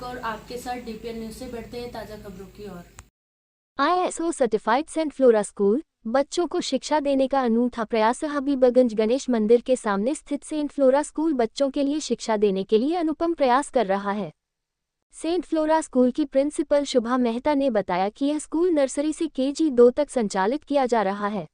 और आपके साथ डीपीएन न्यूज से बढ़ते हैं ताज़ा खबरों की ओर। ISO certified saint Flora school बच्चों को शिक्षा देने का अनूठा प्रयास। हबीबगंज गणेश मंदिर के सामने स्थित सेंट फ्लोरा स्कूल बच्चों के लिए शिक्षा देने के लिए अनुपम प्रयास कर रहा है। सेंट फ्लोरा स्कूल की प्रिंसिपल शुभा मेहता ने बताया कि यह स्कूल नर्सरी से KG 2 तक संचालित किया जा रहा है।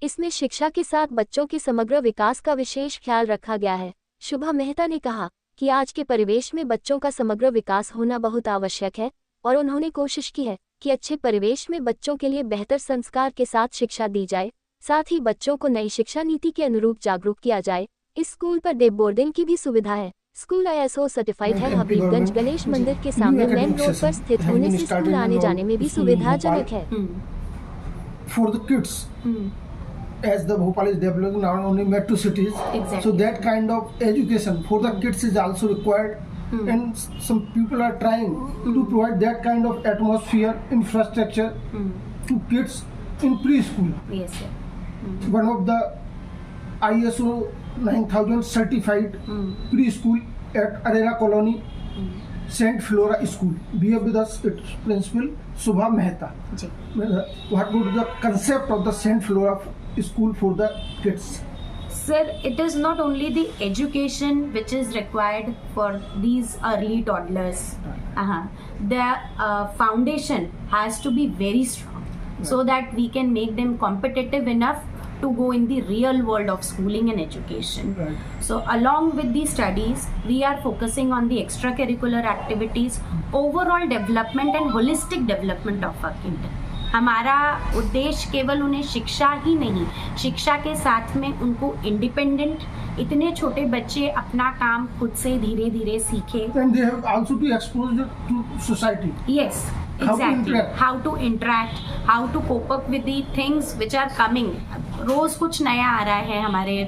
इसमें शिक्षा के साथ बच्चों के समग्र विकास का विशेष ख्याल रखा गया है। शुभा मेहता ने कहा कि आज के परिवेश में बच्चों का समग्र विकास होना बहुत आवश्यक है और उन्होंने कोशिश की है कि अच्छे परिवेश में बच्चों के लिए बेहतर संस्कार के साथ शिक्षा दी जाए, साथ ही बच्चों को नई शिक्षा नीति के अनुरूप जागरूक किया जाए। इस स्कूल पर डे बोर्डिंग की भी सुविधा है। स्कूल ISO सर्टिफाइड है। हबीबगंज गणेश मंदिर के सामने मेन रोड पर स्थित होने से स्कूल आने जाने में भी सुविधाजनक है। For the kids, as the Bhopal is developing not only metro cities, so that kind of education for the kids is also required. And some people are trying to provide that kind of atmosphere, infrastructure to kids in preschool. Yes, sir. One of the ISO 9000 certified preschool at Arera Colony, Saint Flora School. We have with us its principal Subha Mehta. Ji. What would be the concept of the Saint Flora School for the kids? Sir, it is not only the education which is required for these early toddlers. The foundation has to be very strong so that we can make them competitive enough to go in the real world of schooling and education. Right. So along with the studies, we are focusing on the extracurricular activities, overall development and holistic development of our kid. हमारा उद्देश्य केवल उन्हें शिक्षा ही नहीं, शिक्षा के साथ में उनको इंडिपेंडेंट, इतने छोटे बच्चे अपना काम खुद से धीरे धीरे सीखे। And they have also to expose to society. Yes, exactly. How to interact, how to cope up with the things which are coming. रोज कुछ नया आ रहा है हमारे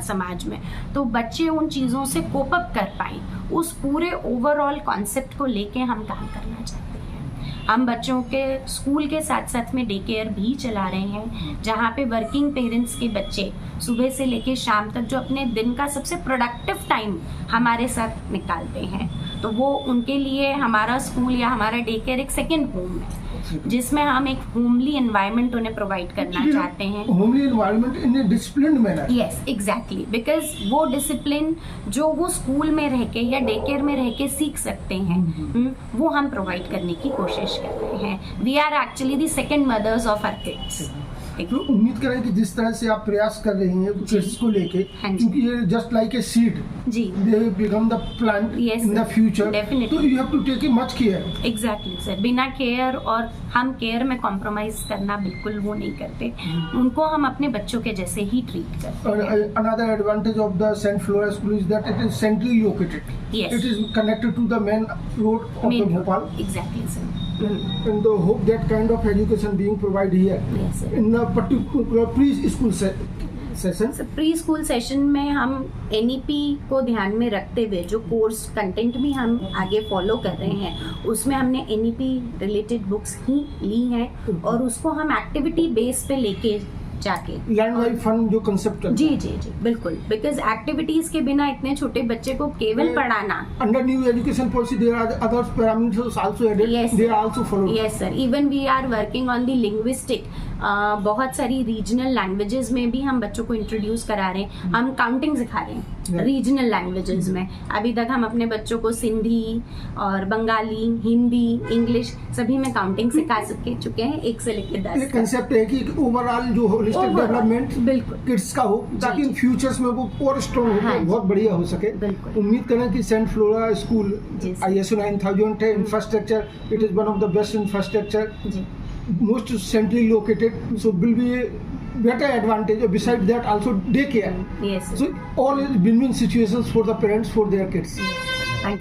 समाज में, तो बच्चे उन चीज़ों से कोप अप कर पाएं। उस पूरे ओवरऑल कॉन्सेप्ट को लेके हम काम करना चाहते हैं। हम बच्चों के स्कूल के साथ साथ में डे केयर भी चला रहे हैं, जहाँ पे वर्किंग पेरेंट्स के बच्चे सुबह से लेके शाम तक जो अपने दिन का सबसे प्रोडक्टिव टाइम हमारे साथ निकालते हैं, तो वो उनके लिए हमारा स्कूल या हमारा डे केयर एक सेकेंड होम है, जिसमें हम एक होमली एनवायरनमेंट उन्हें प्रोवाइड करना चाहते हैं। Homely environment in A disciplined manner. Yes, exactly, because वो डिसिप्लिन जो वो स्कूल में रह के या डे केयर में रह के सीख सकते हैं, वो हम प्रोवाइड करने की कोशिश कर रहे हैं। We are actually the second mothers of our kids. तो उम्मीद करें कि जिस तरह से आप प्रयास कर रही हैं किड्स को लेके, क्योंकि ये जस्ट लाइक ए सीड, जी, they become the plant in the future, तो you have to take much care. Exactly sir, बिना केयर, और हम केयर में कॉम्प्रोमाइज करना बिल्कुल वो नहीं करते, उनको हम अपने बच्चों के जैसे ही ट्रीट करते हैं। Another advantage of the saint Flora school is that it is centrally located. Yes. It is connected to the main road of the Bhopal. Exactly, sir. And the hope that kind of education being provided here. Yes, sir. In a particular preschool session. Pre school session में हम NEP को ध्यान में रखते हुए जो course content भी हम आगे फॉलो कर रहे हैं, उसमें हमने NEP रिलेटेड बुक्स ही ली हैं और उसको हम एक्टिविटी बेस पे लेके जाके लर्न बाय फन जो कंसेप्ट है। जी जी जी, बिल्कुल, बिकॉज एक्टिविटीज के बिना इतने छोटे बच्चे को केवल पढ़ाना। Under new education policy there are other parameters also added, they are also followed. Yes sir, even we are working on the linguistic. बहुत सारी रीजनल लैंग्वेजेस में भी हम बच्चों को इंट्रोड्यूस करा रहे हैं। हम काउंटिंग सिखा रहे हैं रीजनल लैंग्वेजेस में। अभी तक हम अपने बच्चों को सिंधी और बंगाली, हिंदी, इंग्लिश सभी में काउंटिंग सिखा चुके हैं, 1 से लेकर 10। ये कंसेप्ट है कि ओवरऑल जो होलिस्टिक डेवलपमेंट बिल्कुल किड्स का हो, ताकि इन फ्यूचर्स में वो और स्ट्रॉन्ग हो, बहुत बढ़िया हो सके। उम्मीद करें कि सेंट फ्लोरा स्कूल ISO 9000 है, infrastructure it is one of the best infrastructure, most centrally located, so will be a better advantage. Besides that, also daycare. Yes. So all is win-win situations for the parents, for their kids.